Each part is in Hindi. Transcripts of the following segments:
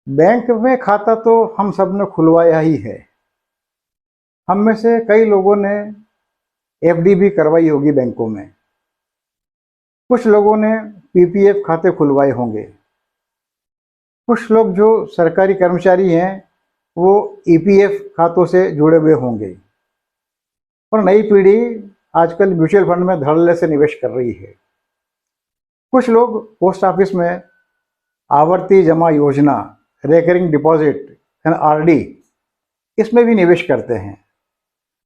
बैंक में खाता तो हम सब ने खुलवाया ही है। हम में से कई लोगों ने एफडी भी करवाई होगी बैंकों में। कुछ लोगों ने पीपीएफ खाते खुलवाए होंगे। कुछ लोग जो सरकारी कर्मचारी हैं वो ईपीएफ खातों से जुड़े हुए होंगे। और नई पीढ़ी आजकल म्यूचुअल फंड में धड़ल्ले से निवेश कर रही है। कुछ लोग पोस्ट ऑफिस में आवर्ती जमा योजना, रेकरिंग डिपॉजिट एंड आरडी, इसमें भी निवेश करते हैं।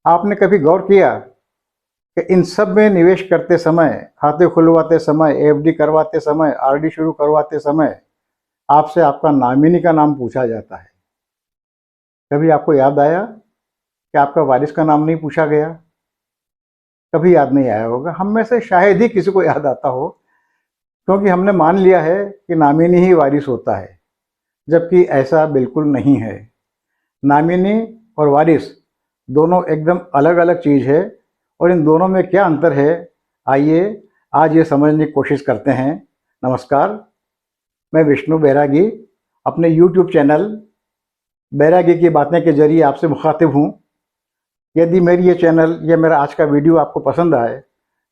आपने कभी गौर किया कि इन सब में निवेश करते समय, खाते खुलवाते समय, एफडी करवाते समय, आरडी शुरू करवाते समय आपसे आपका नॉमिनी का नाम पूछा जाता है। कभी आपको याद आया कि आपका वारिस का नाम नहीं पूछा गया? कभी याद नहीं आया होगा। हम में से शायद ही किसी को याद आता हो, क्योंकि हमने मान लिया है कि नॉमिनी ही वारिस होता है, जबकि ऐसा बिल्कुल नहीं है। नॉमिनी और वारिस दोनों एकदम अलग अलग चीज़ है। और इन दोनों में क्या अंतर है, आइए आज ये समझने की कोशिश करते हैं। नमस्कार, मैं विष्णु बैरागी अपने YouTube चैनल बैरागी की बातें के जरिए आपसे मुखातिब हूँ। यदि मेरी ये चैनल या मेरा आज का वीडियो आपको पसंद आए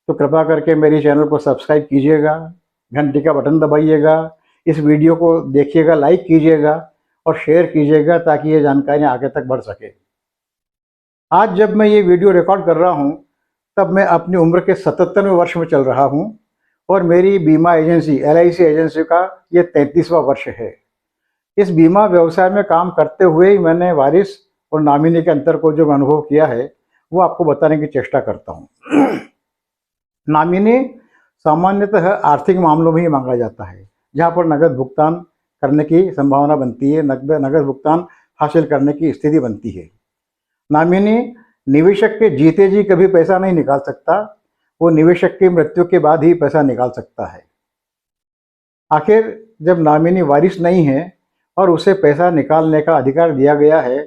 तो कृपया करके मेरी चैनल को सब्सक्राइब कीजिएगा, घंटी का बटन दबाइएगा, इस वीडियो को देखिएगा, लाइक कीजिएगा और शेयर कीजिएगा ताकि ये जानकारियाँ आगे तक बढ़ सके। आज जब मैं ये वीडियो रिकॉर्ड कर रहा हूँ तब मैं अपनी उम्र के 77वें वर्ष में चल रहा हूँ और मेरी बीमा एजेंसी LIC एजेंसी का ये 33वां वर्ष है। इस बीमा व्यवसाय में काम करते हुए ही मैंने वारिस और नॉमिनी के अंतर को जो अनुभव किया है वो आपको बताने की चेष्टा करता हूँ। नॉमिनी सामान्यतः आर्थिक मामलों में ही मांगा जाता है, जहाँ पर नगद भुगतान करने की संभावना बनती है, नगद भुगतान हासिल करने की स्थिति बनती है। नॉमिनी निवेशक के जीते जी कभी पैसा नहीं निकाल सकता, वो निवेशक की मृत्यु के बाद ही पैसा निकाल सकता है। आखिर जब नॉमिनी वारिस नहीं है और उसे पैसा निकालने का अधिकार दिया गया है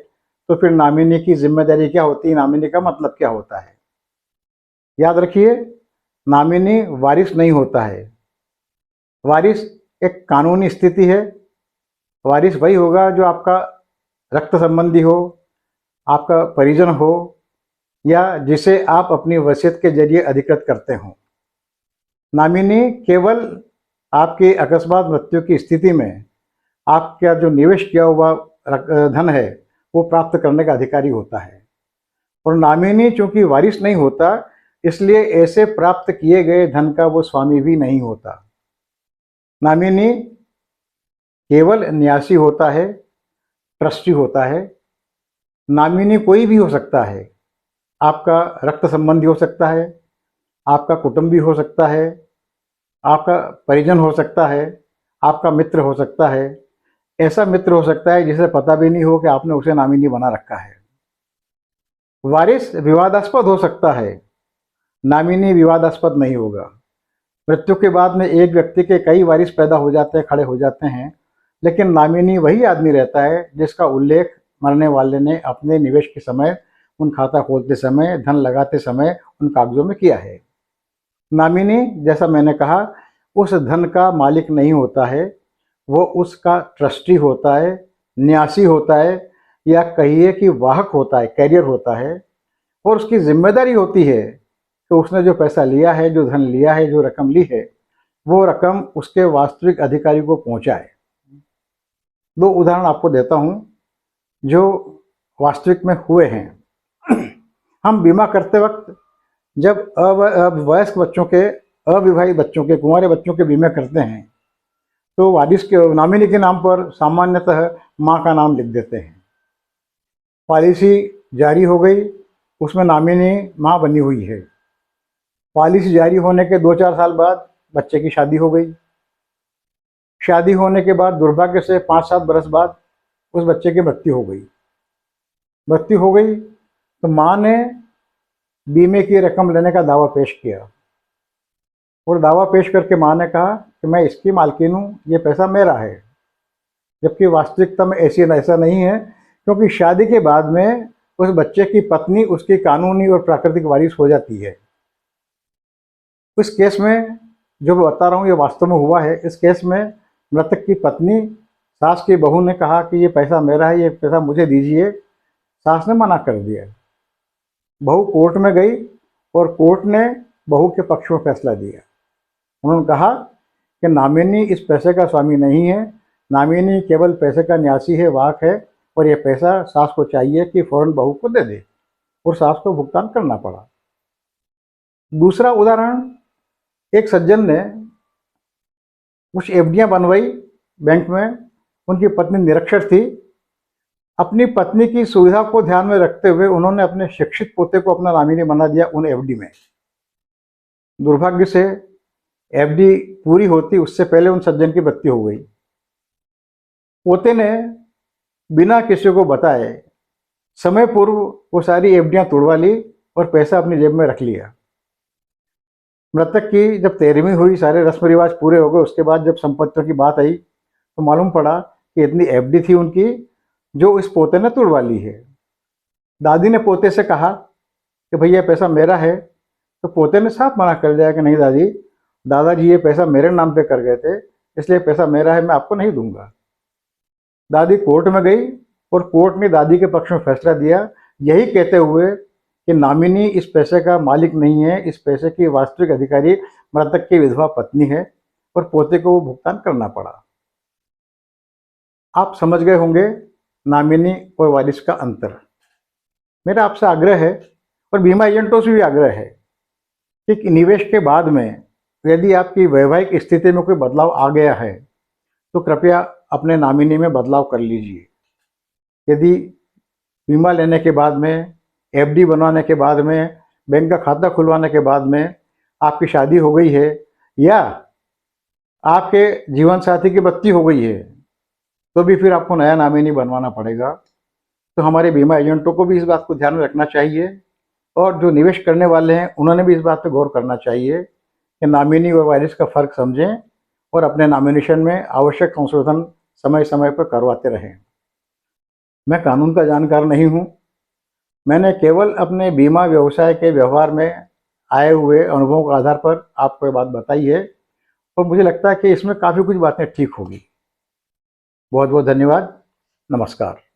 तो फिर नॉमिनी की जिम्मेदारी क्या होती है, नॉमिनी का मतलब क्या होता है? याद रखिए, नॉमिनी वारिस नहीं होता है। वारिस एक कानूनी स्थिति है। वारिस वही होगा जो आपका रक्त संबंधी हो, आपका परिजन हो, या जिसे आप अपनी वसीयत के जरिए अधिकृत करते हो। नॉमिनी केवल आपकी अकस्मात मृत्यु की स्थिति में आपका जो निवेश किया हुआ धन है वो प्राप्त करने का अधिकारी होता है। और नॉमिनी चूंकि वारिस नहीं होता, इसलिए ऐसे प्राप्त किए गए धन का वो स्वामी भी नहीं होता। नॉमिनी केवल न्यासी होता है, ट्रस्टी होता है। नॉमिनी कोई भी हो सकता है। आपका रक्त संबंधी हो सकता है, आपका कुटुंबी हो सकता है, आपका परिजन हो सकता है, आपका मित्र हो सकता है। ऐसा मित्र हो सकता है जिसे पता भी नहीं हो कि आपने उसे नॉमिनी बना रखा है। वारिस विवादास्पद हो सकता है, नॉमिनी विवादास्पद नहीं होगा। मृत्यु के बाद में एक व्यक्ति के कई वारिस पैदा हो जाते हैं, खड़े हो जाते हैं, लेकिन नॉमिनी वही आदमी रहता है जिसका उल्लेख मरने वाले ने अपने निवेश के समय, उन खाता खोलते समय, धन लगाते समय उन कागजों में किया है। नॉमिनी, जैसा मैंने कहा, उस धन का मालिक नहीं होता है, वो उसका ट्रस्टी होता है, न्यासी होता है, या कहिए कि वाहक होता है, कैरियर होता है। और उसकी जिम्मेदारी होती है कि उसने जो पैसा लिया है, जो धन लिया है, जो रकम ली है, वो रकम उसके वास्तविक अधिकारी को पहुंचाए। दो उदाहरण आपको देता हूं जो वास्तविक में हुए हैं। हम बीमा करते वक्त जब अवयस्क बच्चों के, अविवाहित बच्चों के, कुंवारे बच्चों के बीमा करते हैं तो वारिस के, नॉमिनी के नाम पर सामान्यतः माँ का नाम लिख देते हैं। पॉलिसी जारी हो गई, उसमें नॉमिनी माँ बनी हुई है। पॉलिसी जारी होने के 2-4 साल बाद बच्चे की शादी हो गई। शादी होने के बाद दुर्भाग्य से 5-7 बरस बाद उस बच्चे की मृत्यु हो गई। मृत्यु हो गई तो माँ ने बीमे की रकम लेने का दावा पेश किया और दावा पेश करके माँ ने कहा कि मैं इसकी मालकिन हूँ, ये पैसा मेरा है। जबकि वास्तविकता में ऐसा नहीं है, क्योंकि शादी के बाद में उस बच्चे की पत्नी उसकी कानूनी और प्राकृतिक वारिस हो जाती है। इस केस में जो मैं बता रहा हूँ ये वास्तव में हुआ है। इस केस में मृतक की पत्नी सास की बहू ने कहा कि ये पैसा मेरा है, ये पैसा मुझे दीजिए। सास ने मना कर दिया। बहू कोर्ट में गई और कोर्ट ने बहू के पक्ष में फैसला दिया। उन्होंने कहा कि नामिनी इस पैसे का स्वामी नहीं है, नामिनी केवल पैसे का न्यासी है, वाक है, और ये पैसा सास को चाहिए कि फौरन बहू को दे दे, और सास को भुगतान करना पड़ा। दूसरा उदाहरण, एक सज्जन ने कुछ एफडियां बनवाई बैंक में। उनकी पत्नी निरक्षर थी। अपनी पत्नी की सुविधा को ध्यान में रखते हुए उन्होंने अपने शिक्षित पोते को अपना नामिनी बना दिया उन एफडी में। दुर्भाग्य से एफडी पूरी होती उससे पहले उन सज्जन की मृत्यु हो गई। पोते ने बिना किसी को बताए समय पूर्व वो सारी एफडियां तोड़वा ली और पैसा अपनी जेब में रख लिया। मृतक की जब 13वीं हुई, सारे रस्म रिवाज पूरे हो गए, उसके बाद जब संपत्तियों की बात आई तो मालूम पड़ा कि इतनी एफडी थी उनकी जो इस पोते ने तोड़वा ली है। दादी ने पोते से कहा कि भैया पैसा मेरा है, तो पोते ने साफ मना कर दिया कि नहीं दादी, दादाजी ये पैसा मेरे नाम पे कर गए थे, इसलिए पैसा मेरा है, मैं आपको नहीं दूंगा। दादी कोर्ट में गई और कोर्ट ने दादी के पक्ष में फैसला दिया, यही कहते हुए कि नामिनी इस पैसे का मालिक नहीं है, इस पैसे की वास्तविक अधिकारी मृतक की विधवा पत्नी है, और पोते को वो भुगतान करना पड़ा। आप समझ गए होंगे नामिनी और वारिस का अंतर। मेरा आपसे आग्रह है, और बीमा एजेंटों से भी आग्रह है, कि निवेश के बाद में यदि आपकी वैवाहिक स्थिति में कोई बदलाव आ गया है तो कृपया अपने नामिनी में बदलाव कर लीजिए। यदि बीमा लेने के बाद में, एफडी बनवाने के बाद में, बैंक का खाता खुलवाने के बाद में आपकी शादी हो गई है या आपके जीवन साथी की मृत्यु हो गई है, तो भी फिर आपको नया नामिनी बनवाना पड़ेगा। तो हमारे बीमा एजेंटों को भी इस बात को ध्यान में रखना चाहिए, और जो निवेश करने वाले हैं उन्होंने भी इस बात पर गौर करना चाहिए कि नामिनी और वारिस का फ़र्क समझें और अपने नॉमिनेशन में आवश्यक संशोधन समय समय पर करवाते रहें। मैं कानून का जानकार नहीं हूँ, मैंने केवल अपने बीमा व्यवसाय के व्यवहार में आए हुए अनुभवों के आधार पर आपको ये बात बताई है, और मुझे लगता है कि इसमें काफ़ी कुछ बातें ठीक होगी। बहुत बहुत धन्यवाद। नमस्कार।